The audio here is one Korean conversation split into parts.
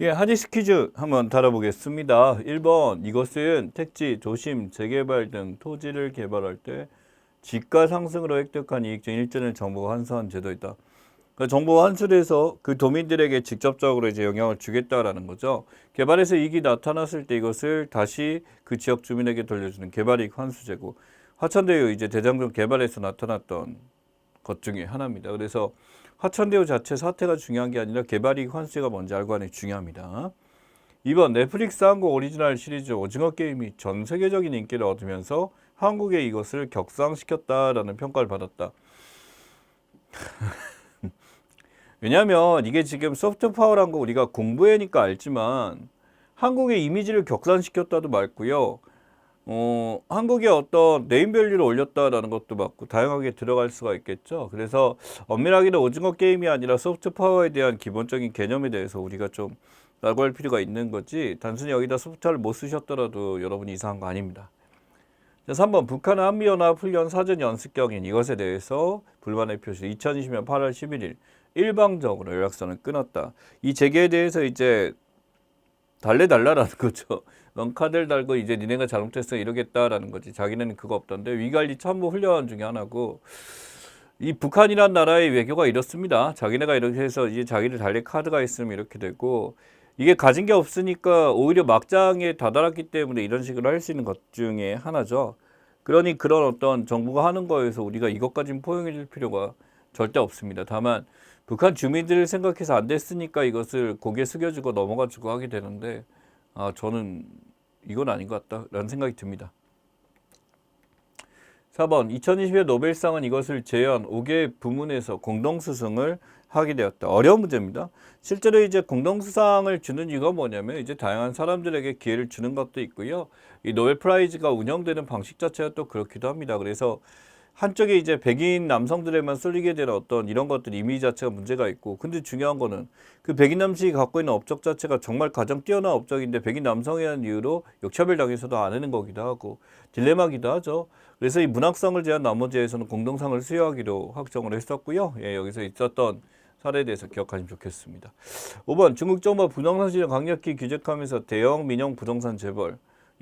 예, 하디스 퀴즈 한번 다뤄보겠습니다. 1번, 이것은 택지, 도심, 재개발 등 토지를 개발할 때 지가 상승으로 획득한 이익 중 일전을 정부가 환수한 제도이다. 그러니까 정부가 환수를 해서 그 도민들에게 직접적으로 이제 영향을 주겠다라는 거죠. 개발에서 이익이 나타났을 때 이것을 다시 그 지역 주민에게 돌려주는 개발이익 환수제고, 화천대유 이제 대장동 개발에서 나타났던 것 중에 하나입니다. 그래서 화천대유 자체 사태가 중요한 게 아니라 개발이익 환수제가 뭔지 알고 하는 게 중요합니다. 2번, 넷플릭스 한국 오리지널 시리즈 오징어 게임이 전 세계적인 인기를 얻으면서 한국에 이것을 격상시켰다라는 평가를 받았다. 왜냐하면 이게 지금 소프트 파워란 거 우리가 공부해니까 알지만 한국의 이미지를 격상시켰다도 맞고요. 한국의 어떤 네임밸류를 올렸다라는 것도 맞고 다양하게 들어갈 수가 있겠죠. 그래서 엄밀하게는 오징어 게임이 아니라 소프트 파워에 대한 기본적인 개념에 대해서 우리가 좀 알고 할 필요가 있는 거지, 단순히 여기다 소프트웨어를 못 쓰셨더라도 여러분이 이상한 거 아닙니다. 자, 3번, 북한 한미연합 훈련 사전 연습 경인 이것에 대해서 불만의 표시. 2020년 8월 11일 일방적으로 연락선을 끊었다. 이 재개에 대해서 이제 달래달라라는 거죠. 넌 카드를 달고 이제 니네가 잘못했어 이러겠다라는 거지. 자기는 그거 없던데. 위관리 참모 훈련 중에 하나고, 이 북한이란 나라의 외교가 이렇습니다. 자기네가 이렇게 해서 이제 자기를 달랠 카드가 있으면 이렇게 되고, 이게 가진 게 없으니까 오히려 막장에 다다랐기 때문에 이런 식으로 할 수 있는 것 중에 하나죠. 그러니 그런 어떤 정부가 하는 거에서 우리가 이것까지는 포용해 줄 필요가 절대 없습니다. 다만 북한 주민들을 생각해서 안 됐으니까 이것을 고개 숙여주고 넘어가주고 하게 되는데, 저는 이건 아닌 것 같다라는 생각이 듭니다. 4번, 2020년 노벨상은 이것을 제한 5개 부문에서 공동수상을 하게 되었다. 어려운 문제입니다. 실제로 이제 공동수상을 주는 이유가 뭐냐면 이제 다양한 사람들에게 기회를 주는 것도 있고요. 이 노벨 프라이즈가 운영되는 방식 자체가 또 그렇기도 합니다. 그래서 한쪽에 이제 백인 남성들에만 쏠리게 되는 어떤 이런 것들 이미지 자체가 문제가 있고, 근데 중요한 거는 그 백인 남성이 갖고 있는 업적 자체가 정말 가장 뛰어난 업적인데 백인 남성이라는 이유로 역차별 당해서도 안 하는 거기도 하고 딜레마기도 하죠. 그래서 이 문학상을 제한 나머지에서는 공동상을 수여하기로 확정을 했었고요. 예, 여기서 있었던 사례에 대해서 기억하시면 좋겠습니다. 5번, 중국 정부가 부동산 시장 강력히 규제하면서 대형 민영 부동산 재벌,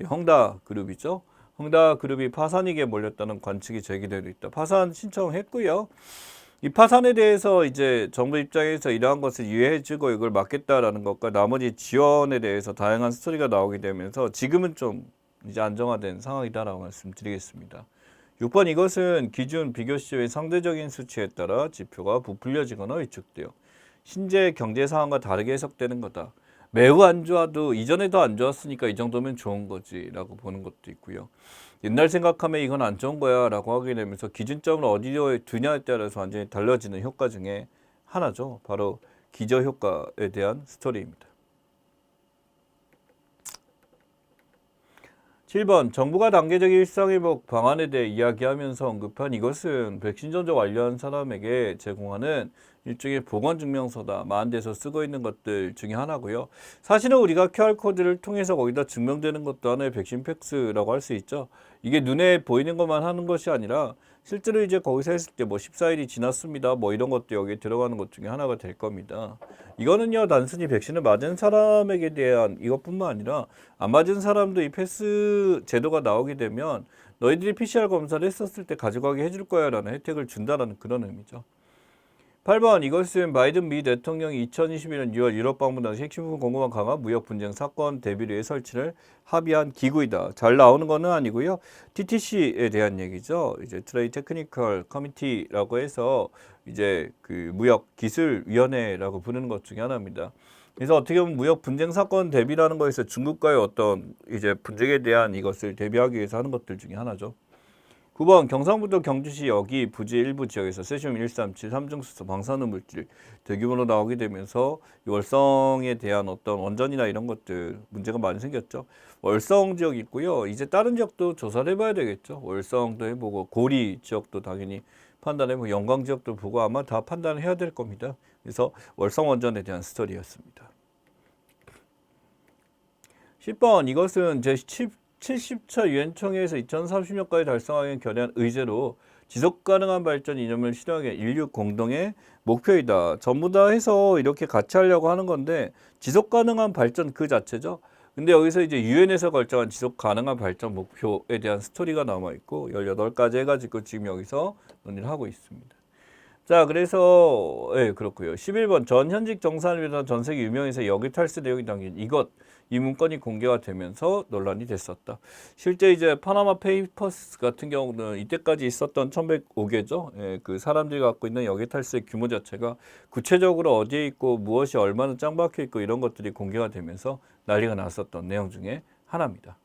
헝다 그룹이죠. 헝다 그룹이 파산위기에 몰렸다는 관측이 제기되고 있다. 파산 신청했고요. 이 파산에 대해서 이제 정부 입장에서 이러한 것을 이해해주고 이걸 막겠다라는 것과 나머지 지원에 대해서 다양한 스토리가 나오게 되면서 지금은 좀 이제 안정화된 상황이다라고 말씀드리겠습니다. 6번, 이것은 기준 비교시의 상대적인 수치에 따라 지표가 부풀려지거나 위축돼요. 신재 경제 상황과 다르게 해석되는 거다. 매우 안 좋아도 이전에 더 안 좋았으니까 이 정도면 좋은 거지라고 보는 것도 있고요. 옛날 생각하면 이건 안 좋은 거야라고 하게 되면서 기준점을 어디에 두냐에 따라서 완전히 달라지는 효과 중에 하나죠. 바로 기저 효과에 대한 스토리입니다. 7번, 정부가 단계적 일상회복 방안에 대해 이야기하면서 언급한 이것은 백신 전적 완료한 사람에게 제공하는 일종의 보건증명서다. 많은 데서 쓰고 있는 것들 중에 하나고요. 사실은 우리가 QR코드를 통해서 거기다 증명되는 것도 하나의 백신 팩스라고 할 수 있죠. 이게 눈에 보이는 것만 하는 것이 아니라 실제로 이제 거기서 했을 때 뭐 14일이 지났습니다. 뭐 이런 것도 여기에 들어가는 것 중에 하나가 될 겁니다. 이거는요, 단순히 백신을 맞은 사람에게 대한 이것뿐만 아니라 안 맞은 사람도 이 패스 제도가 나오게 되면 너희들이 PCR 검사를 했었을 때 가져가게 해줄 거야 라는 혜택을 준다라는 그런 의미죠. 8번, 이것은 바이든 미 대통령이 2021년 6월 유럽 방문 당시 핵심 부분 공급망 강화 무역 분쟁 사건 대비를 위해 설치를 합의한 기구이다. 잘 나오는 거는 아니고요. TTC에 대한 얘기죠. 이제 트레이드 테크니컬 커미티라고 해서 이제 그 무역 기술 위원회라고 부르는 것 중에 하나입니다. 그래서 어떻게 보면 무역 분쟁 사건 대비라는 거에서 중국과의 어떤 이제 분쟁에 대한 이것을 대비하기 위해서 하는 것들 중에 하나죠. 9번, 경상북도 경주시 여기 부지 일부 지역에서 세슘 137 삼중수소 방사능 물질 대규모로 나오게 되면서 월성에 대한 어떤 원전이나 이런 것들 문제가 많이 생겼죠. 월성 지역 있고요. 이제 다른 지역도 조사를 해봐야 되겠죠. 월성도 해보고 고리 지역도 당연히 판단해보고 영광 지역도 보고 아마 다 판단을 해야 될 겁니다. 그래서 월성 원전에 대한 스토리였습니다. 10번, 이것은 제 70차 유엔 총회에서 2030년까지 달성하기 결의한 의제로 지속 가능한 발전 이념을 실현하기 위한 인류 공동의 목표이다. 전부 다 해서 이렇게 같이 하려고 하는 건데 지속 가능한 발전 그 자체죠. 근데 여기서 이제 유엔에서 결정한 지속 가능한 발전 목표에 대한 스토리가 남아 있고 18가지 해가지고 지금 여기서 논의를 하고 있습니다. 자, 그래서 예, 그렇고요. 11번 전 현직 정상을 위한 전 세계 유명인사 역일 탈세 내용이 담긴 이 문건이 공개가 되면서 논란이 됐었다. 실제 이제 파나마 페이퍼스 같은 경우는 이때까지 있었던 1105개죠. 예, 그 사람들이 갖고 있는 역일 탈세 규모 자체가 구체적으로 어디에 있고 무엇이 얼마나 짱 박혀 있고 이런 것들이 공개가 되면서 난리가 났었던 내용 중에 하나입니다.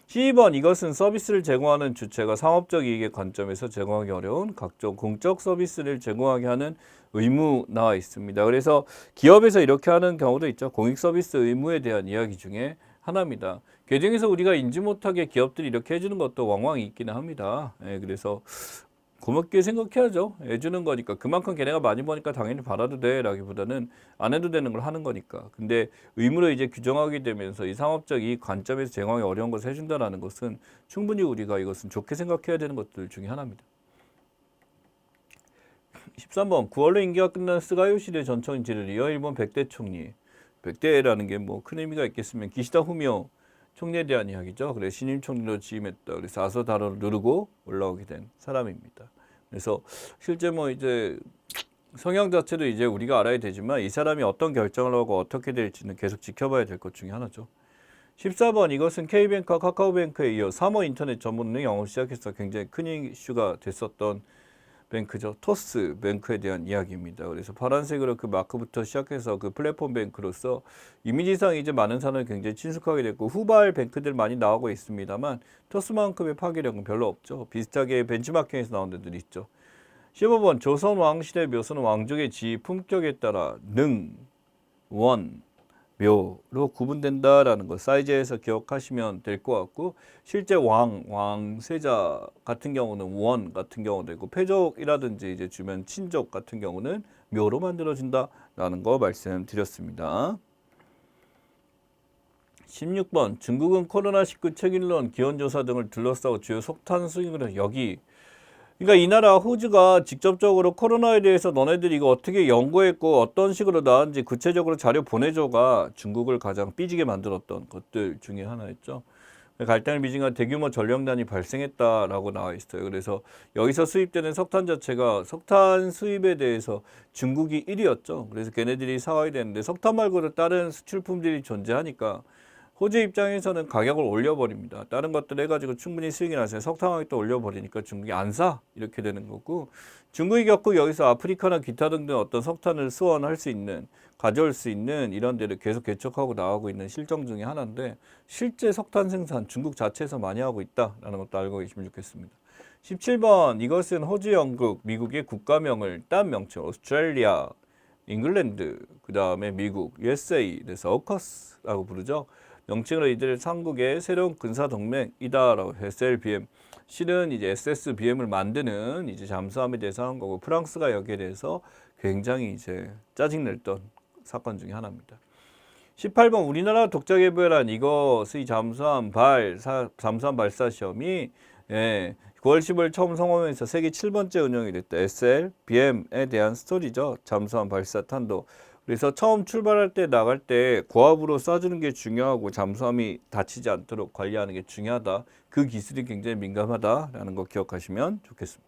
12번 이것은 서비스를 제공하는 주체가 상업적 이익의 관점에서 제공하기 어려운 각종 공적 서비스를 제공하게 하는 의무 나와 있습니다. 그래서 기업에서 이렇게 하는 경우도 있죠. 공익 서비스 의무에 대한 이야기 중에 하나입니다. 개중에서 우리가 인지 못하게 기업들이 이렇게 해주는 것도 왕왕 있기는 합니다. 예, 그래서 고맙게 생각해야죠. 해주는 거니까. 그만큼 걔네가 많이 버니까 당연히 받아도 돼 라기보다는 안 해도 되는 걸 하는 거니까. 근데 의무로 이제 규정하게 되면서 이 상업적 이 관점에서 제공하기 어려운 것을 해준다는 것은 충분히 우리가 이것은 좋게 생각해야 되는 것들 중에 하나입니다. 13번 9월로 임기가 끝난 스가요 시대 전청인 지를 이어 일본 100대 총리. 100대라는 게 뭐 큰 의미가 있겠으면 기시다 후미오 총리에 대한 이야기죠. 그래서 신임 총리로 취임했다. 그래서 아서다로를 누르고 올라오게 된 사람입니다. 그래서 실제 뭐 이제 성향 자체도 이제 우리가 알아야 되지만 이 사람이 어떤 결정을 하고 어떻게 될지는 계속 지켜봐야 될 것 중에 하나죠. 14번 이것은 K뱅크와 카카오뱅크에 이어 3호 인터넷 전문은행 영업을 시작해서 굉장히 큰 이슈가 됐었던 뱅크죠. 토스 뱅크에 대한 이야기입니다. 그래서 파란색으로 그 마크부터 시작해서 그 플랫폼 뱅크로서 이미지상 이제 많은 사람이 굉장히 친숙하게 됐고 후발 뱅크들 많이 나오고 있습니다만 토스만큼의 파괴력은 별로 없죠. 비슷하게 벤치마킹에서 나온 데들이 있죠. 15번 조선 왕시대 묘소는 왕족의 지위 품격에 따라 능, 원, 묘로 구분된다라는 것 사이즈에서 기억하시면 될 것 같고 실제 왕세자 같은 경우는 원 같은 경우도 있고 패족이라든지 이제 주변 친족 같은 경우는 묘로 만들어진다라는 거 말씀드렸습니다. 16번 중국은 코로나19 책임론 기원조사 등을 둘러싸고 주요 속탄 수익으로 여기 그러니까 이 나라 호주가 직접적으로 코로나에 대해서 너네들이 이거 어떻게 연구했고 어떤 식으로 나왔는지 구체적으로 자료 보내줘가 중국을 가장 삐지게 만들었던 것들 중에 하나였죠. 갈등을 빚은 대규모 전력난이 발생했다라고 나와 있어요. 그래서 여기서 수입되는 석탄 자체가 석탄 수입에 대해서 중국이 1위였죠. 그래서 걔네들이 사와야 되는데 석탄 말고도 다른 수출품들이 존재하니까 호주 입장에서는 가격을 올려버립니다. 다른 것들 해가지고 충분히 수익이 나서 석탄 가격도 올려버리니까 중국이 안 사 이렇게 되는 거고 중국이 결국 여기서 아프리카나 기타 등등 어떤 석탄을 수원할 수 있는 가져올 수 있는 이런 데를 계속 개척하고 나가고 있는 실정 중에 하나인데 실제 석탄 생산 중국 자체에서 많이 하고 있다라는 것도 알고 계시면 좋겠습니다. 17번 이것은 호주, 영국, 미국의 국가명을 딴 명칭 오스트레일리아, 잉글랜드, 그 다음에 미국, USA, 그래서 어커스라고 부르죠. 명칭으로 이들 삼국의 새로운 군사 동맹이다라고 SLBM 실은 이제 SSBM을 만드는 이제 잠수함에 대해서 한 거고 프랑스가 여기에 대해서 굉장히 이제 짜증냈던 사건 중에 하나입니다. 18번 우리나라 독자 개발한 이것의 잠수함 발사 시험이 9월 10일 처음 성공해서 세계 7번째 운영이 됐다. SLBM에 대한 스토리죠. 잠수함 발사 탄도. 그래서 처음 출발할 때 나갈 때 고압으로 쏴주는 게 중요하고 잠수함이 다치지 않도록 관리하는 게 중요하다. 그 기술이 굉장히 민감하다라는 거 기억하시면 좋겠습니다.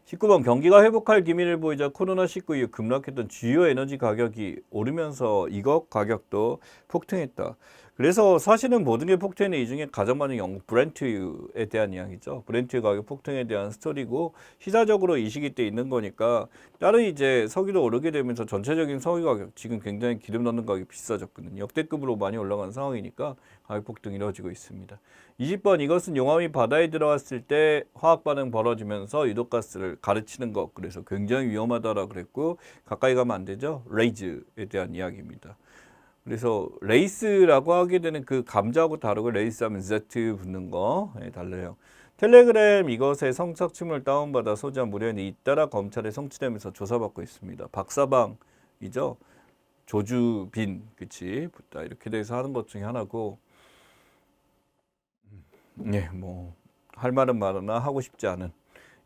19번 경기가 회복할 기미를 보이자 코로나19 이후 급락했던 주요 에너지 가격이 오르면서 이것 가격도 폭등했다. 그래서 사실은 모든 게 폭등의 이 중에 가장 많은 영국 브렌트유에 대한 이야기죠. 브렌트유 가격 폭등에 대한 스토리고 시사적으로 이 시기 때 있는 거니까 다른 이제 석유도 오르게 되면서 전체적인 석유 가격 지금 굉장히 기름 넣는 가격이 비싸졌거든요. 역대급으로 많이 올라간 상황이니까 가격 폭등이 이루어지고 있습니다. 20번 이것은 용암이 바다에 들어갔을 때 화학 반응 벌어지면서 유독가스를 가르치는 것 그래서 굉장히 위험하다라고 그랬고 가까이 가면 안 되죠. 레이즈에 대한 이야기입니다. 그래서 레이스라고 하게 되는 그 감자하고 다르고 레이스하면 Z 붙는 거 달라요. 텔레그램 이것의 성착취물 다운받아 소지한 무료인데 잇따라 검찰에 송치되면서 조사받고 있습니다. 박사방이죠. 조주빈 그치 붙다 이렇게 돼서 하는 것 중에 하나고 뭐 할 말은 많으나 하고 싶지 않은.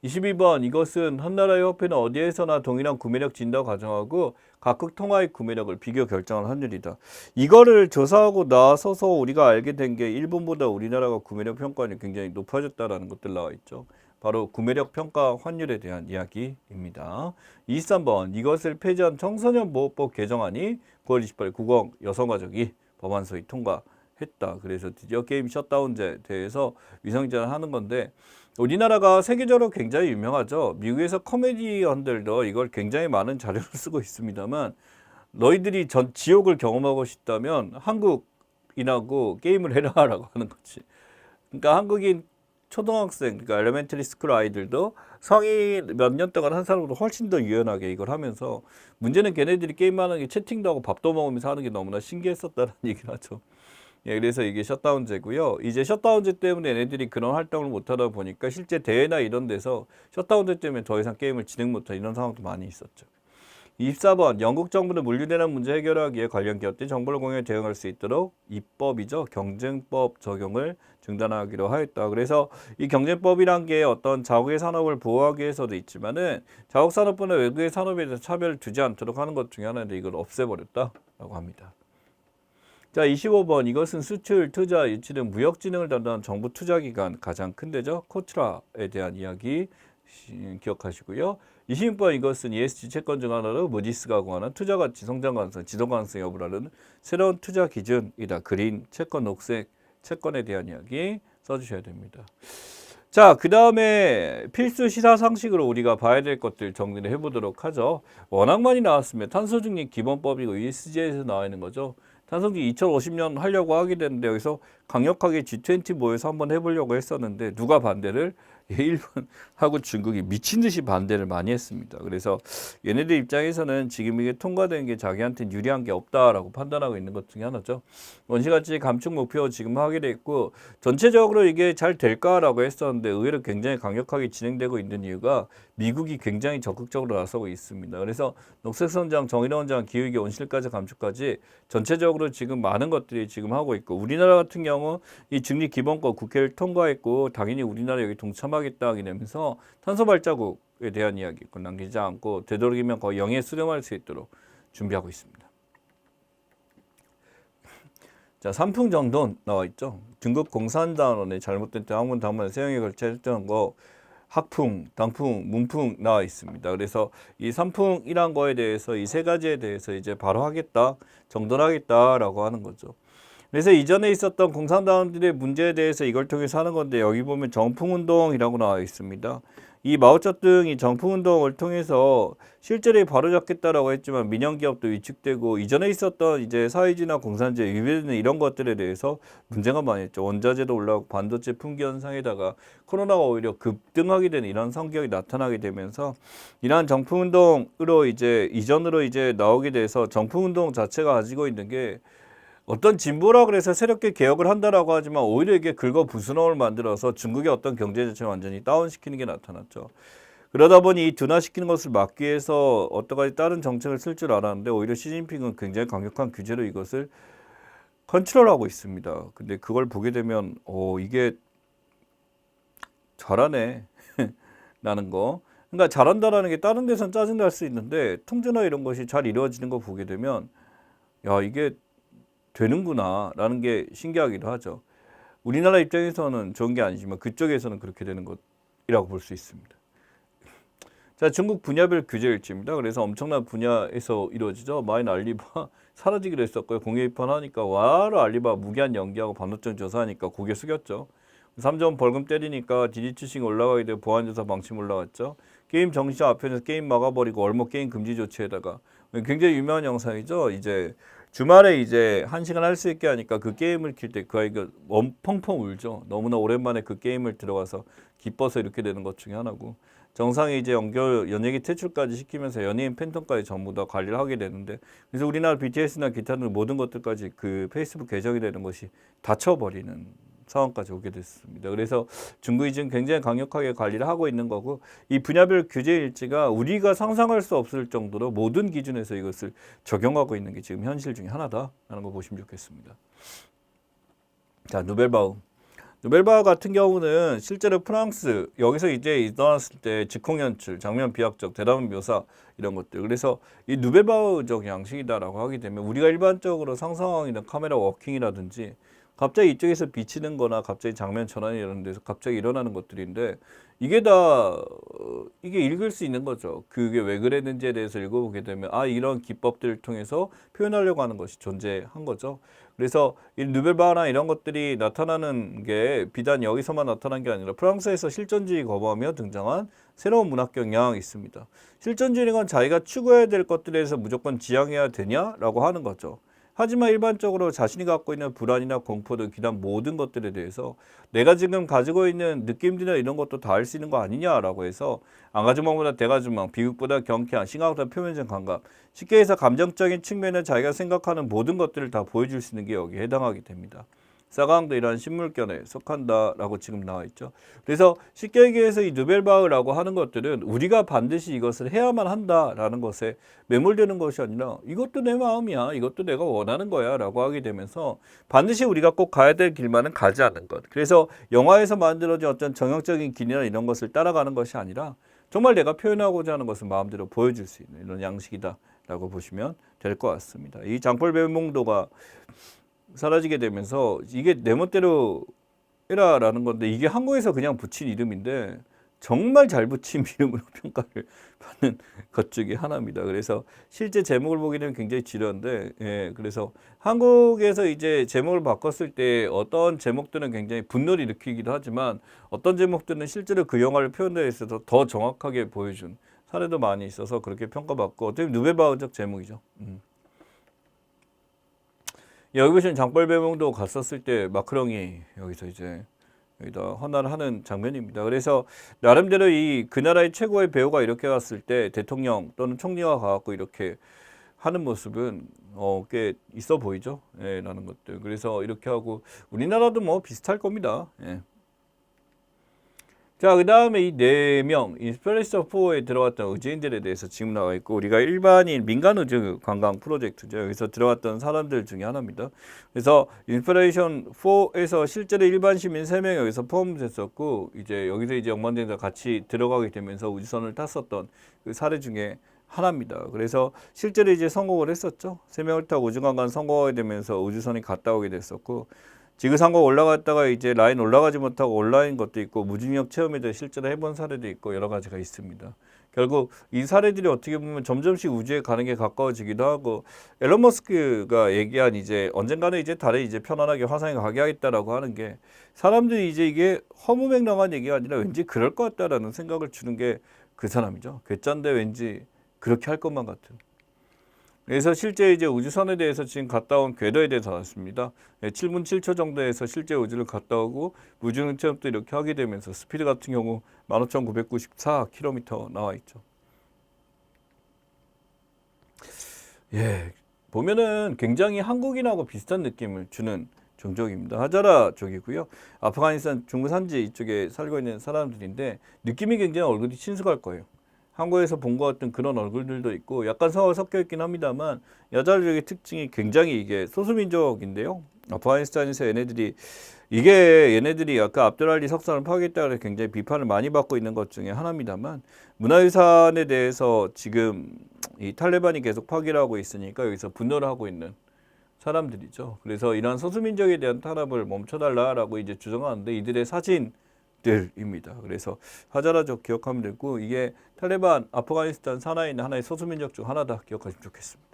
22번 이것은 한 나라의 화폐는 어디에서나 동일한 구매력 진다고 가정하고 각국 통화의 구매력을 비교 결정한 환율이다. 이거를 조사하고 나서서 우리가 알게 된 게 일본보다 우리나라가 구매력 평가율이 굉장히 높아졌다라는 것들 나와 있죠. 바로 구매력 평가 환율에 대한 이야기입니다. 23번 이것을 폐지한 청소년 보호법 개정안이 9월 28일 국왕 여성가족이 법안 소위 통과했다. 그래서 드디어 게임 셧다운제에 대해서 위성제를 하는 건데 우리나라가 세계적으로 굉장히 유명하죠. 미국에서 코미디언들도 이걸 굉장히 많은 자료를 쓰고 있습니다만 너희들이 전 지옥을 경험하고 싶다면 한국인하고 게임을 해라라고 하는 거지. 그러니까 한국인 초등학생, 그러니까 엘레멘터리 스쿨 아이들도 성인 몇 년 동안 한 사람보다 훨씬 더 유연하게 이걸 하면서 문제는 걔네들이 게임하는 게 채팅도 하고 밥도 먹으면서 하는 게 너무나 신기했었다는 얘기를 하죠. 예, 그래서 이게 셧다운제고요. 이제 셧다운제 때문에 얘네들이 그런 활동을 못하다 보니까 실제 대회나 이런 데서 셧다운제 때문에 더 이상 게임을 진행 못한 이런 상황도 많이 있었죠. 24번 영국 정부는 물류대란 문제 해결하기 위해 관련 기업들이 정보를 공유에 대응할 수 있도록 입법이죠. 경쟁법 적용을 중단하기로 하였다. 그래서 이 경쟁법이란 게 어떤 자국의 산업을 보호하기 위해서도 있지만은 자국 산업보다 외국의 산업에 대해서 차별을 두지 않도록 하는 것 중에 하나인데 이걸 없애버렸다라고 합니다. 자, 25번 이것은 수출, 투자, 유치 등 무역진흥을 담당하는 정부 투자기관 가장 큰 데죠. 코트라에 대한 이야기 기억하시고요. 26번 이것은 ESG 채권 중 하나로 무디스가 공언한 투자가치, 성장 가능성, 지속 가능성 여부를 하는 새로운 투자 기준이다. 그린 채권, 녹색 채권에 대한 이야기 써주셔야 됩니다. 자, 그 다음에 필수 시사 상식으로 우리가 봐야 될 것들 정리를 해보도록 하죠. 워낙 많이 나왔습니다. 탄소중립 기본법이고 ESG에서 나와 있는 거죠. 탄소중립 2050년 하려고 하게 되는데 여기서 강력하게 G20 모여서 한번 해보려고 했었는데 누가 반대를? 일본하고 중국이 미친 듯이 반대를 많이 했습니다. 그래서 얘네들 입장에서는 지금 이게 통과된 게 자기한테 유리한 게 없다라고 판단하고 있는 것 중에 하나죠. 원시가치 감축 목표 지금 하게 됐고 전체적으로 이게 잘 될까라고 했었는데 의외로 굉장히 강력하게 진행되고 있는 이유가 미국이 굉장히 적극적으로 나서고 있습니다. 그래서 녹색성장, 정의로운 장, 기후위기, 온실가스 감축까지 전체적으로 지금 많은 것들이 지금 하고 있고 우리나라 같은 경우 이 중립기본법 국회를 통과했고 당연히 우리나라 여기 동참하겠다 하게 되면서 탄소 발자국에 대한 이야기 남기지 않고 되도록이면 거의 영에 수렴할 수 있도록 준비하고 있습니다. 자, 산풍정돈 나와 있죠. 중국 공산당원의 잘못된 항문 당문에 세형에 걸쳐 했던 거 학풍, 당풍, 문풍 나와 있습니다. 그래서 이 산풍이란 거에 대해서 이 세 가지에 대해서 이제 바로 하겠다, 정돈하겠다라고 하는 거죠. 그래서 이전에 있었던 공산당원들의 문제에 대해서 이걸 통해서 하는 건데 여기 보면 정풍운동이라고 나와 있습니다. 이 마오쩌둥이 정풍운동을 통해서 실제로 바로잡겠다라고 했지만 민영기업도 위축되고 이전에 있었던 이제 사회주의나 공산주의 위배되는 이런 것들에 대해서 문제가 많이 있죠. 원자재도 올라가고 반도체 품귀 현상에다가 코로나가 오히려 급등하게 되는 이런 성격이 나타나게 되면서 이러한 정풍운동으로 이전으로 나오게 돼서 정풍운동 자체가 가지고 있는 게 어떤 진보라 그래서 새롭게 개혁을 한다라고 하지만 오히려 이게 긁어 부스럼을 만들어서 중국의 어떤 경제 자체를 완전히 다운시키는 게 나타났죠. 그러다 보니 이 둔화시키는 것을 막기 위해서 어떠까지 다른 정책을 쓸 줄 알았는데 오히려 시진핑은 굉장히 강력한 규제로 이것을 컨트롤하고 있습니다. 근데 그걸 보게 되면 이게 잘하네 라는 거. 그러니까 잘한다라는 게 다른 데선 짜증날 수 있는데 통제나 이런 것이 잘 이루어지는 거 보게 되면 야 이게 되는구나 라는 게 신기하기도 하죠. 우리나라 입장에서는 좋은 게 아니지만 그쪽에서는 그렇게 되는 것이라고 볼 수 있습니다. 자, 중국 분야별 규제 일치입니다. 그래서 엄청난 분야에서 이루어지죠. 마인 알리바 사라지기로 했었고요. 공개 입헌하니까 와로 알리바 무기한 연기하고 반도체 조사하니까 고개 숙였죠. 3점 벌금 때리니까 디지추싱 올라가게 되고 보안조사 방침 올라갔죠. 게임 정시장 앞에서 게임 막아버리고 얼목 게임 금지 조치에다가 굉장히 유명한 영상이죠. 이제 주말에 이제 1시간 할 수 있게 하니까 그 게임을 킬 때 그 아이가 펑펑 울죠. 너무나 오랜만에 그 게임을 들어가서 기뻐서 이렇게 되는 것 중에 하나고 정상에 이제 연예계 퇴출까지 시키면서 연예인 팬텀까지 전부 다 관리를 하게 되는데 그래서 우리나라 BTS나 기타 등 모든 것들까지 그 페이스북 계정이 되는 것이 닫혀버리는 상황까지 오게 됐습니다. 그래서 중국이 지금 굉장히 강력하게 관리를 하고 있는 거고 이 분야별 규제 일치가 우리가 상상할 수 없을 정도로 모든 기준에서 이것을 적용하고 있는 게 지금 현실 중에 하나다라는 거 보시면 좋겠습니다. 자, 누벨바움. 누벨바흐 같은 경우는 실제로 프랑스 여기서 이제 일어났을 때 즉흥 연출, 장면 비약적, 대담 묘사 이런 것들. 그래서 이 누벨바흐적 양식이다라고 하게 되면 우리가 일반적으로 상상하는 카메라 워킹이라든지 갑자기 이쪽에서 비치는 거나 갑자기 장면 전환이 이런 데서 갑자기 일어나는 것들인데 이게 다 이게 읽을 수 있는 거죠. 그게 왜 그랬는지에 대해서 읽어보게 되면 아 이런 기법들을 통해서 표현하려고 하는 것이 존재한 거죠. 그래서 이 누벨바흐나 이런 것들이 나타나는 게 비단 여기서만 나타난 게 아니라 프랑스에서 실존주의 거부하며 등장한 새로운 문학 경향이 있습니다. 실존주의는 건 자기가 추구해야 될 것들에 대해서 무조건 지향해야 되냐라고 하는 거죠. 하지만 일반적으로 자신이 갖고 있는 불안이나 공포 등 기단 모든 것들에 대해서 내가 지금 가지고 있는 느낌들이나 이런 것도 다 알 수 있는 거 아니냐라고 해서 안가주망보다 대가주망, 비극보다 경쾌한, 심각보다 표면적 감각, 쉽게 해서 감정적인 측면에 자기가 생각하는 모든 것들을 다 보여줄 수 있는 게 여기에 해당하게 됩니다. 사강도 이러한 식물견에 속한다라고 지금 나와 있죠. 그래서 쉽게 얘기해서 이 누벨바흐라고 하는 것들은 우리가 반드시 이것을 해야만 한다라는 것에 매몰되는 것이 아니라 이것도 내 마음이야, 이것도 내가 원하는 거야 라고 하게 되면서 반드시 우리가 꼭 가야 될 길만은 가지 않는 것. 그래서 영화에서 만들어진 어떤 정형적인 길이나 이런 것을 따라가는 것이 아니라 정말 내가 표현하고자 하는 것을 마음대로 보여줄 수 있는 이런 양식이다라고 보시면 될 것 같습니다. 이 장폴 벨몽도가 사라지게 되면서 이게 내 멋대로 해라라는 건데 이게 한국에서 그냥 붙인 이름인데 정말 잘 붙인 이름으로 평가를 받는 것 중에 하나입니다. 그래서 실제 제목을 보기는 굉장히 지루한데 예, 그래서 한국에서 이제 제목을 바꿨을 때 어떤 제목들은 굉장히 분노를 일으키기도 하지만 어떤 제목들은 실제로 그 영화를 표현에 있어서 더 정확하게 보여준 사례도 많이 있어서 그렇게 평가받고 어떻게 누벨바흐적 제목이죠. 여기 보시면 장벌배몽도 갔었을 때 마크롱이 여기서 이제 여기다 헌화를 하는 장면입니다. 그래서 나름대로 이 그 나라의 최고의 배우가 이렇게 갔을 때 대통령 또는 총리가 가갖고 이렇게 하는 모습은 꽤 있어 보이죠. 예, 라는 것들. 그래서 이렇게 하고 우리나라도 뭐 비슷할 겁니다. 예. 자, 그 다음에 이 4명, 인스피레이션 4에 들어갔던 의제인들에 대해서 지금 나와 있고, 우리가 일반인 민간 우주 관광 프로젝트죠. 여기서 들어갔던 사람들 중에 하나입니다. 그래서 인스피레이션 4에서 실제로 일반 시민 3명이 여기서 포함됐었고, 이제 여기서 이제 영만대가 같이 들어가게 되면서 우주선을 탔었던 그 사례 중에 하나입니다. 그래서 실제로 이제 성공을 했었죠. 3명을 타고 우주관광 성공하게 되면서 우주선이 갔다 오게 됐었고, 지구상공 올라갔다가 이제 라인 올라가지 못하고 온라인 것도 있고 무중력 체험에도 실제로 해본 사례도 있고 여러 가지가 있습니다. 결국 이 사례들이 어떻게 보면 점점씩 우주에 가는 게 가까워지기도 하고 앨런 머스크가 얘기한 이제 언젠가는 이제 달에 이제 편안하게 화성에 가게 하겠다라고 하는 게 사람들이 이제 이게 허무맹랑한 얘기가 아니라 왠지 그럴 것 같다라는 생각을 주는 게 그 사람이죠. 괴짠데 왠지 그렇게 할 것만 같은. 그래서 실제 이제 우주선에 대해서 지금 갔다 온 궤도에 대해서 나왔습니다. 7분 7초 정도에서 실제 우주를 갔다 오고 무중력 체험도 이렇게 하게 되면서 스피드 같은 경우 15,994km 나와 있죠. 예, 보면은 굉장히 한국인하고 비슷한 느낌을 주는 종족입니다. 하자라 쪽이고요. 아프가니스탄 중부 산지 이쪽에 살고 있는 사람들인데 느낌이 굉장히 얼굴이 친숙할 거예요. 한국에서 본 것 같은 그런 얼굴들도 있고 약간 섞여 있긴 합니다만 여자들의 특징이 굉장히 이게 소수민족인데요. 아프가니스탄에서 얘네들이 아까 압두랄리 석산을 파괴했다고 해서 굉장히 비판을 많이 받고 있는 것 중에 하나입니다만 문화유산에 대해서 지금 이 탈레반이 계속 파괴를 하고 있으니까 여기서 분노를 하고 있는 사람들이죠. 그래서 이러한 소수민족에 대한 탄압을 멈춰달라라고 이제 주장하는데 이들의 사진들입니다. 그래서 하자라족 기억하면 되고 이게 탈레반 아프가니스탄 산하에 있는 하나의 소수민족 중 하나다 기억하시면 좋겠습니다.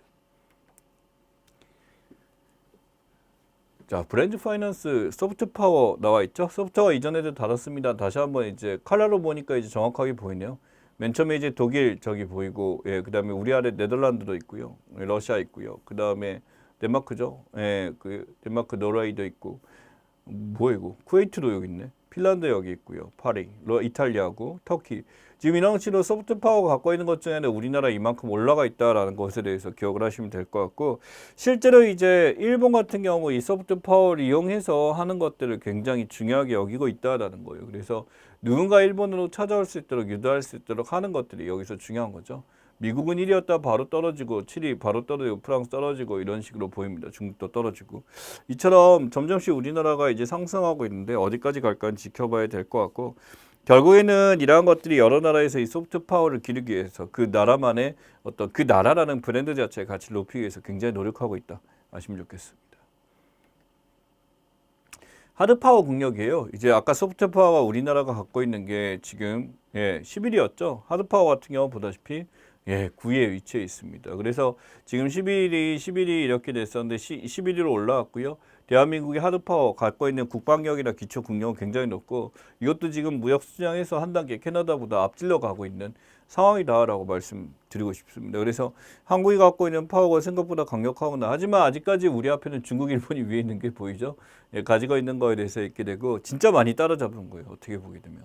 자, 브랜드 파이낸스 소프트 파워 나와 있죠. 소프트웨어 이전에도 다뤘습니다. 다시 한번 이제 컬러로 보니까 이제 정확하게 보이네요. 맨 처음에 이제 독일 저기 보이고, 예, 그 다음에 우리 아래 네덜란드도 있고요, 러시아 있고요, 그 다음에 덴마크죠. 예, 그 덴마크 노르웨이도 있고, 뭐이고 쿠웨이트도 여기 있네. 핀란드 여기 있고요. 파리, 이탈리아고 터키. 지금 이런 식으로 소프트 파워가 갖고 있는 것 중에는 우리나라 이만큼 올라가 있다라는 것에 대해서 기억을 하시면 될 것 같고 실제로 이제 일본 같은 경우 이 소프트 파워를 이용해서 하는 것들을 굉장히 중요하게 여기고 있다라는 거예요. 그래서 누군가 일본으로 찾아올 수 있도록 유도할 수 있도록 하는 것들이 여기서 중요한 거죠. 미국은 1위였다 바로 떨어지고 7위 바로 떨어지고 프랑스 떨어지고 이런 식으로 보입니다. 중국도 떨어지고 이처럼 점점씩 우리나라가 이제 상승하고 있는데 어디까지 갈까는 지켜봐야 될 것 같고 결국에는 이러한 것들이 여러 나라에서 이 소프트 파워를 기르기 위해서 그 나라만의 어떤 그 나라라는 브랜드 자체의 가치를 높이기 위해서 굉장히 노력하고 있다. 아시면 좋겠습니다. 하드 파워 국력이에요. 이제 아까 소프트 파워가 우리나라가 갖고 있는 게 지금 11위였죠. 하드 파워 같은 경우 보다시피 9위에 위치해 있습니다. 그래서 지금 11위 이렇게 됐었는데 11위로 올라왔고요. 대한민국의 하드 파워 갖고 있는 국방력이나 기초 국력은 굉장히 높고 이것도 지금 무역 수장에서 한 단계 캐나다보다 앞질러 가고 있는 상황이다라고 말씀드리고 싶습니다. 그래서 한국이 갖고 있는 파워가 생각보다 강력하구나. 하지만 아직까지 우리 앞에는 중국, 일본이 위에 있는 게 보이죠. 가지고 있는 거에 대해서 있게 되고 진짜 많이 따라잡은 거예요. 어떻게 보게 되면.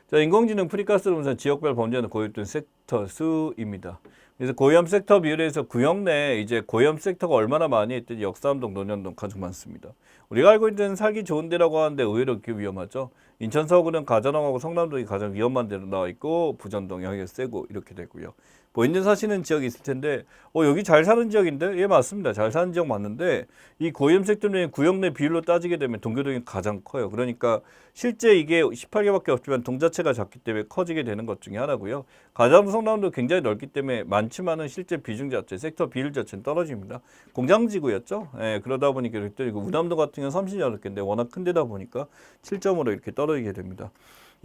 자, 인공지능 프리카스로 분산 지역별 범죄는 고유된 섹터 수입니다. 그래서 고위험 섹터 비율에서 구역 내에 이제 고위험 섹터가 얼마나 많이 있든지 역삼동, 논현동 가장 많습니다. 우리가 알고 있는 살기 좋은 데라고 하는데 의외로 그렇게 위험하죠. 인천 서구는 가전항하고 성남동이 가장 위험한 데로 나와 있고 부전동 여기가 세고 이렇게 되고요. 보이는 사시는 지역이 있을 텐데 여기 잘 사는 지역인데? 예, 맞습니다. 잘 사는 지역 맞는데 이 고위험 섹터 내 구역 내 비율로 따지게 되면 동교동이 가장 커요. 그러니까 실제 이게 18개밖에 없지만 동 자체가 작기 때문에 커지게 되는 것 중에 하나고요. 가장 성남도 굉장히 넓기 때문에 많지만은 실제 비중 자체, 섹터 비율 자체는 떨어집니다. 공장지구였죠. 예, 그러다 보니까 이렇게 떨어지고 우남도 같은 경우는 38개인데 워낙 큰 데다 보니까 7.5로 이렇게 떨어지게 됩니다.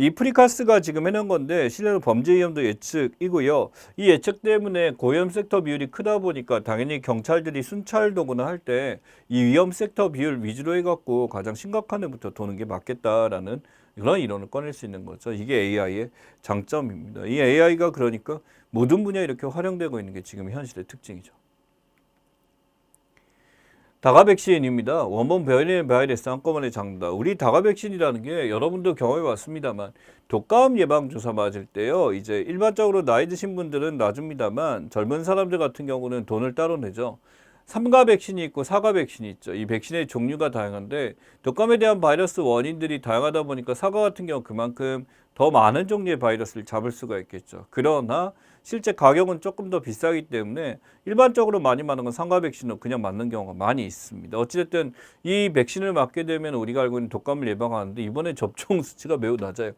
이 프리카스가 지금 해놓은 건데 실제로 범죄 위험도 예측이고요. 이 예측 때문에 고위험 섹터 비율이 크다 보니까 당연히 경찰들이 순찰 도구나 할 때 이 위험 섹터 비율 위주로 해갖고 가장 심각한 데부터 도는 게 맞겠다라는 그런 이론을 꺼낼 수 있는 거죠. 이게 AI의 장점입니다. 이 AI가 그러니까 모든 분야에 이렇게 활용되고 있는 게 지금 현실의 특징이죠. 다가 백신입니다. 원본 변이 바이러스 한꺼번에 잡는다. 우리 다가 백신이라는 게 여러분도 경험해 봤습니다만 독감 예방 주사 맞을 때요. 이제 일반적으로 나이 드신 분들은 놔줍니다만 젊은 사람들 같은 경우는 돈을 따로 내죠. 3가 백신이 있고 4가 백신이 있죠. 이 백신의 종류가 다양한데 독감에 대한 바이러스 원인들이 다양하다 보니까 4가 같은 경우 그만큼 더 많은 종류의 바이러스를 잡을 수가 있겠죠. 그러나 실제 가격은 조금 더 비싸기 때문에 일반적으로 많이 맞는 건 3가 백신은 그냥 맞는 경우가 많이 있습니다. 어찌됐든 이 백신을 맞게 되면 우리가 알고 있는 독감을 예방하는데 이번에 접종 수치가 매우 낮아요.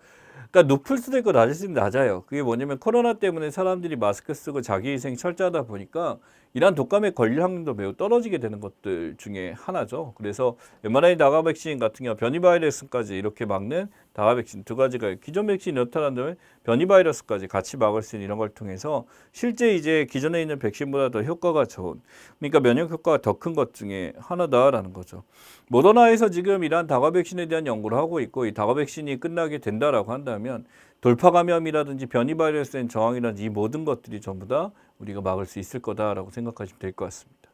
그러니까 높을 수도 있고 낮을 수도 낮아요. 그게 뭐냐면 코로나 때문에 사람들이 마스크 쓰고 자기위생 철저하다 보니까 이러한 독감에 걸릴 확률도 매우 떨어지게 되는 것들 중에 하나죠. 그래서 mRNA 다가 백신 같은 경우 변이 바이러스까지 이렇게 막는 다가 백신 두 가지가 기존 백신이 나타난 다음에 변이 바이러스까지 같이 막을 수 있는 이런 걸 통해서 실제 이제 기존에 있는 백신보다 더 효과가 좋은 그러니까 면역 효과가 더 큰 것 중에 하나다라는 거죠. 모더나에서 지금 이러한 다가 백신에 대한 연구를 하고 있고 이 다가 백신이 끝나게 된다라고 한다면 돌파 감염이라든지 변이 바이러스에 대한 저항이라든지 이 모든 것들이 전부 다 우리가 막을 수 있을 거다라고 생각하시면 될 것 같습니다.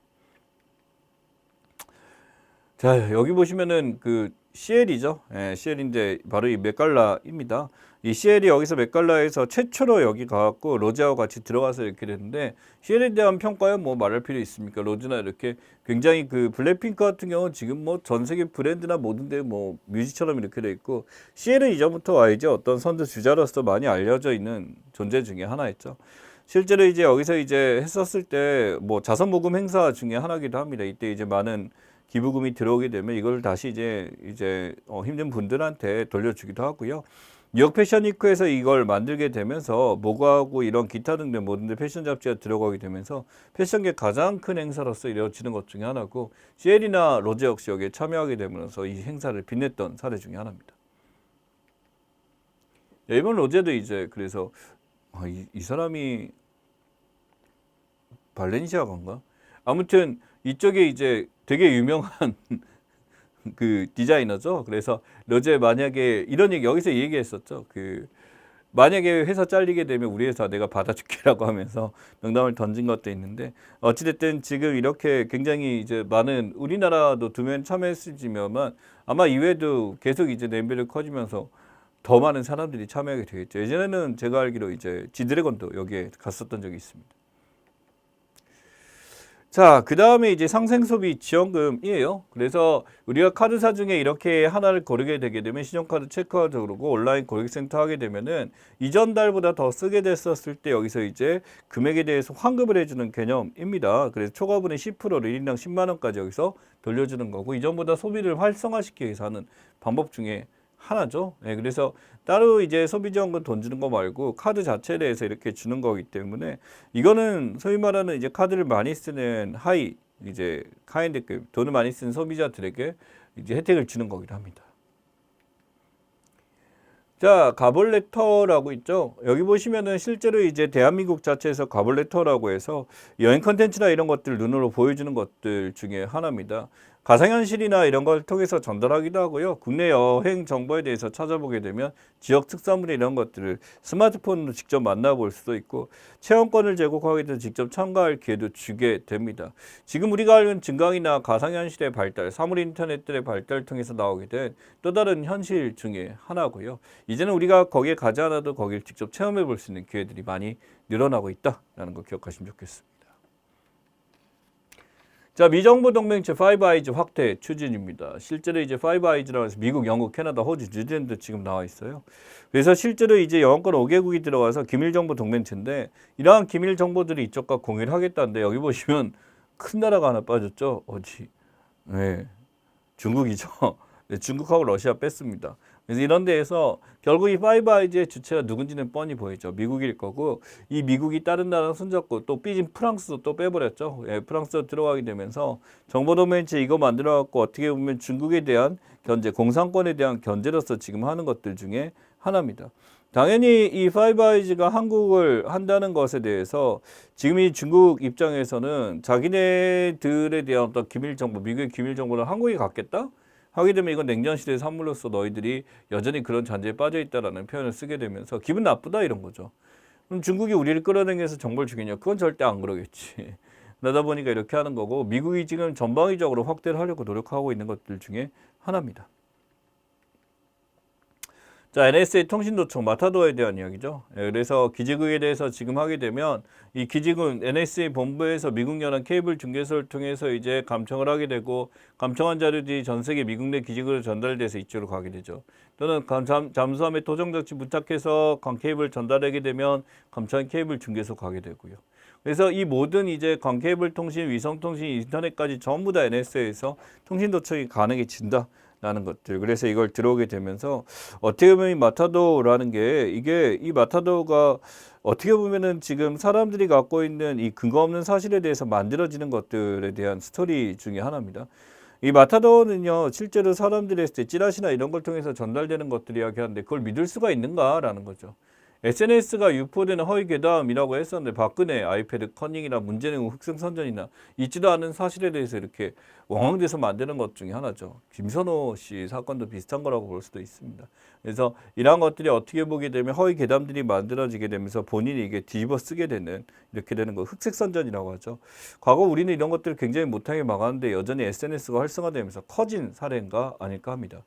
자, 여기 보시면은 그 CL이죠. CL인데 바로 이 맥갈라입니다. 이 CL이 여기서 맥갈라에서 최초로 여기 가갖고 로즈하고 같이 들어가서 이렇게 됐는데 CL에 대한 평가는 뭐 말할 필요 있습니까? 로즈나 이렇게 굉장히 그 블랙핑크 같은 경우는 지금 뭐 전 세계 브랜드나 모든 데 뭐 뮤지처럼 이렇게 돼 있고 CL은 이전부터 YG 어떤 선두 주자로서 많이 알려져 있는 존재 중에 하나였죠. 실제로 이제 여기서 이제 했었을 때 뭐 자선 모금 행사 중에 하나기도 합니다. 이때 이제 많은 기부금이 들어오게 되면 이걸 다시 이제 힘든 분들한테 돌려주기도 하고요. 뉴욕 패션 위크에서 이걸 만들게 되면서 모가하고 이런 기타 등등 모든 데 패션 잡지가 들어가게 되면서 패션계 가장 큰 행사로서 이루어지는 것 중에 하나고 CL이나 로제 역시 여기에 참여하게 되면서 이 행사를 빛냈던 사례 중에 하나입니다. 이번 로제도 이제 그래서 이 사람이 발렌시아가인가? 아무튼 이쪽에 이제 되게 유명한 그 디자이너죠. 그래서 로제 만약에 이런 얘기 여기서 얘기했었죠. 그 만약에 회사 잘리게 되면 우리 회사 내가 받아줄게라고 하면서 농담을 던진 것도 있는데 어찌됐든 지금 이렇게 굉장히 이제 많은 우리나라도 2명 참여했을지만 아마 이외에도 계속 이제 네임밸류 커지면서 더 많은 사람들이 참여하게 되겠죠. 예전에는 제가 알기로 이제 지드래곤도 여기에 갔었던 적이 있습니다. 자, 그 다음에 이제 상생소비 지원금이에요. 그래서 우리가 카드사 중에 이렇게 하나를 고르게 되게 되면 신용카드, 체크카드 그러고 온라인 고객센터 하게 되면은 이전 달보다 더 쓰게 됐었을 때 여기서 이제 금액에 대해서 환급을 해주는 개념입니다. 그래서 초과분의 10%를 1인당 10만 원까지 여기서 돌려주는 거고 이전보다 소비를 활성화시키기 위해서 하는 방법 중에 하나죠. 네, 그래서 따로 이제 소비지원금 돈 주는 거 말고 카드 자체에 대해서 이렇게 주는 거기 때문에 이거는 소위 말하는 이제 카드를 많이 쓰는 하이 이제 하이엔드급 돈을 많이 쓰는 소비자들에게 이제 혜택을 주는 거기도 합니다. 자, 가볼레터라고 있죠. 여기 보시면은 실제로 이제 대한민국 자체에서 가볼레터라고 해서 여행 컨텐츠나 이런 것들 눈으로 보여주는 것들 중에 하나입니다. 가상현실이나 이런 걸 통해서 전달하기도 하고요. 국내 여행 정보에 대해서 찾아보게 되면 지역 특산물 이런 것들을 스마트폰으로 직접 만나볼 수도 있고 체험권을 제공하게 돼서 직접 참가할 기회도 주게 됩니다. 지금 우리가 알는 증강이나 가상현실의 발달, 사물 인터넷들의 발달을 통해서 나오게 된 또 다른 현실 중에 하나고요. 이제는 우리가 거기에 가지 않아도 거기를 직접 체험해 볼 수 있는 기회들이 많이 늘어나고 있다라는 거 기억하시면 좋겠습니다. 자, 미정부 동맹체 5아이즈 확대 추진입니다. 실제로 이제 5아이즈라고 해서 미국, 영국, 캐나다, 호주, 뉴질랜드 지금 나와 있어요. 그래서 실제로 이제 영어권 5개국이 들어가서 기밀정보 동맹체인데 이러한 기밀 정보들이 이쪽과 공유를 하겠다는데 여기 보시면 큰 나라가 하나 빠졌죠. 어디? 네, 중국이죠. 네, 중국하고 러시아 뺐습니다. 그래서 이런 데에서 결국 이 파이브 아이즈의 주체가 누군지는 뻔히 보이죠. 미국일 거고 이 미국이 다른 나라랑 손잡고 또 삐진 프랑스도 또 빼버렸죠. 예, 프랑스도 들어가게 되면서 정보 도메인체 이거 만들어갖고 어떻게 보면 중국에 대한 견제, 공산권에 대한 견제로서 지금 하는 것들 중에 하나입니다. 당연히 이 파이브 아이즈가 한국을 한다는 것에 대해서 지금 이 중국 입장에서는 자기네들에 대한 어떤 기밀 정보, 미국의 기밀 정보를 한국이 갖겠다? 하게 되면 이건 냉전시대의 산물로서 너희들이 여전히 그런 잔재에 빠져 있다라는 표현을 쓰게 되면서 기분 나쁘다 이런 거죠. 그럼 중국이 우리를 끌어당겨서 정보를 주겠냐? 그건 절대 안 그러겠지. 그러다 보니까 이렇게 하는 거고 미국이 지금 전방위적으로 확대를 하려고 노력하고 있는 것들 중에 하나입니다. 자, NSA 통신도청 마타도어에 대한 이야기죠. 예, 그래서 기지국에 대해서 지금 하게 되면 이 기지국 NSA 본부에서 미국 연안 케이블 중개소를 통해서 이제 감청을 하게 되고 감청한 자료들이 전 세계 미국 내 기지국으로 전달돼서 이쪽으로 가게 되죠. 또는 잠수함에 토종 장치 부착해서 관 케이블 전달하게 되면 감청한 케이블 중개소 가게 되고요. 그래서 이 모든 이제 관 케이블 통신, 위성 통신, 인터넷까지 전부 다 NSA에서 통신 도청이 가능해진다. 라는 것들. 그래서 이걸 들어오게 되면서 어떻게 보면 이 마타도라는 게 이게 이 마타도가 어떻게 보면은 지금 사람들이 갖고 있는 이 근거 없는 사실에 대해서 만들어지는 것들에 대한 스토리 중에 하나입니다. 이 마타도는요 실제로 사람들이 했을 때 찌라시나 이런 걸 통해서 전달되는 것들 이야기하는데 그걸 믿을 수가 있는가라는 거죠. SNS가 유포되는 허위 괴담이라고 했었는데 박근혜 아이패드 커닝이나 문재인 흑승선전이나 있지도 않은 사실에 대해서 이렇게 엉망돼서 만드는 것 중에 하나죠. 김선호 씨 사건도 비슷한 거라고 볼 수도 있습니다. 그래서 이러한 것들이 어떻게 보게 되면 허위 괴담들이 만들어지게 되면서 본인이 이게 뒤집어 쓰게 되는 이렇게 되는 거 흑색선전이라고 하죠. 과거 우리는 이런 것들을 굉장히 못하게 막았는데 여전히 SNS가 활성화되면서 커진 사례인가 아닐까 합니다.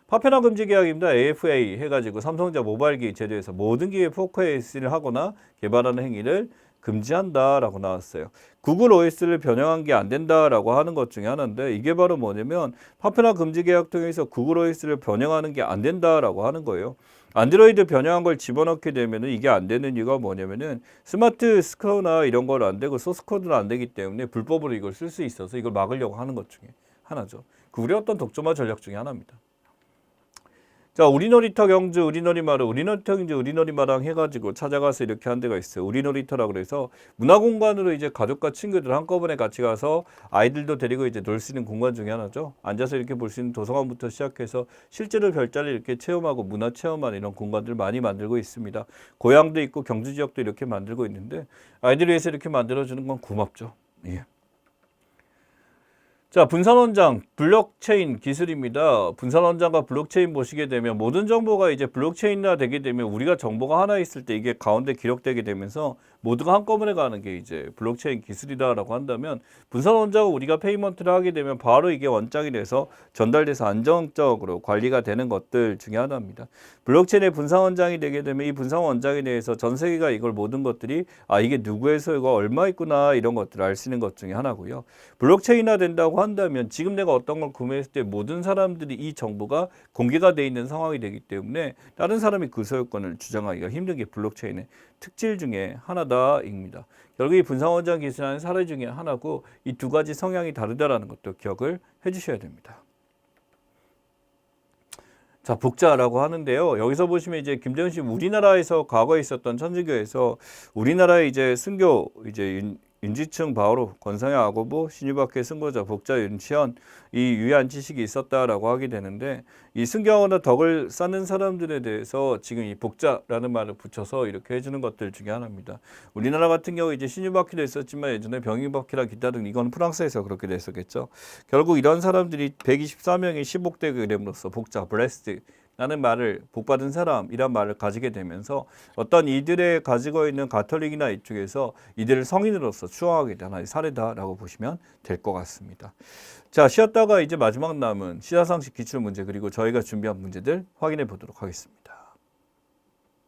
파편화 금지 계약입니다. AFA 해가지고 삼성전자 모바일기 제도에서 모든 기계 4K를 하거나 개발하는 행위를 금지한다라고 나왔어요. 구글 OS를 변형한 게 안 된다라고 하는 것 중에 하나인데 이게 바로 뭐냐면 파편화 금지 계약 통해서 구글 OS를 변형하는 게 안 된다라고 하는 거예요. 안드로이드 변형한 걸 집어넣게 되면은 이게 안 되는 이유가 뭐냐면은 스마트 스코어나 이런 걸 안 되고 소스 코드는 안 되기 때문에 불법으로 이걸 쓸 수 있어서 이걸 막으려고 하는 것 중에 하나죠. 구글의 어떤 독점화 전략 중에 하나입니다. 자, 우리놀이터 경주, 우리놀이마루, 우리놀이터 경주, 우리놀이마랑 해가지고 찾아가서 이렇게 한 데가 있어요. 우리놀이터라고 그래서 문화공간으로 이제 가족과 친구들 한꺼번에 같이 가서 아이들도 데리고 이제 놀 수 있는 공간 중에 하나죠. 앉아서 이렇게 볼 수 있는 도서관부터 시작해서 실제로 별자리를 이렇게 체험하고 문화 체험하는 이런 공간들 많이 만들고 있습니다. 고향도 있고 경주 지역도 이렇게 만들고 있는데 아이들 위해서 이렇게 만들어주는 건 고맙죠. 예. 자, 분산원장, 블록체인 기술입니다. 분산원장과 블록체인 보시게 되면 모든 정보가 이제 블록체인화 되게 되면 우리가 정보가 하나 있을 때 이게 가운데 기록되게 되면서 모두가 한꺼번에 가는 게 이제 블록체인 기술이다라고 한다면 분산원장을 우리가 페이먼트를 하게 되면 바로 이게 원장이 돼서 전달돼서 안정적으로 관리가 되는 것들 중에 하나입니다. 블록체인의 분산원장이 되게 되면 이 분산원장에 대해서 전 세계가 이걸 모든 것들이 이게 누구의 소유가 얼마 있구나 이런 것들을 알 수 있는 것 중에 하나고요. 블록체인화 된다고 한다면 지금 내가 어떤 걸 구매했을 때 모든 사람들이 이 정보가 공개가 돼 있는 상황이 되기 때문에 다른 사람이 그 소유권을 주장하기가 힘든 게 블록체인의 특질 중에 하나다입니다. 결국 이 분산원장 기술하는 사례 중에 하나고 이 두 가지 성향이 다르다라는 것도 기억을 해주셔야 됩니다. 자, 복자라고 하는데요. 여기서 보시면 이제 김정신 우리나라에서 과거에 있었던 천주교에서 우리나라의 이제 순교 윤지층 바오로 권상의 아고보 신유박해 승고자 복자 윤치현 이 유해한 지식이 있었다라고 하게 되는데 이 순교하거나 덕을 쌓는 사람들에 대해서 지금 이 복자라는 말을 붙여서 이렇게 해주는 것들 중에 하나입니다. 우리나라 같은 경우 이제 신유박해도 있었지만 예전에 병인박해나 기타 등 이건 프랑스에서 그렇게 됐었겠죠. 결국 이런 사람들이 124명의 시복되게 이름으로써 복자 블레스드 라는 말을 복받은 사람이란 말을 가지게 되면서 어떤 이들의 가지고 있는 가톨릭이나 이쪽에서 이들을 성인으로서 추앙하게 된 하나의 사례다라고 보시면 될 것 같습니다. 자, 쉬었다가 이제 마지막 남은 시사상식 기출문제 그리고 저희가 준비한 문제들 확인해 보도록 하겠습니다.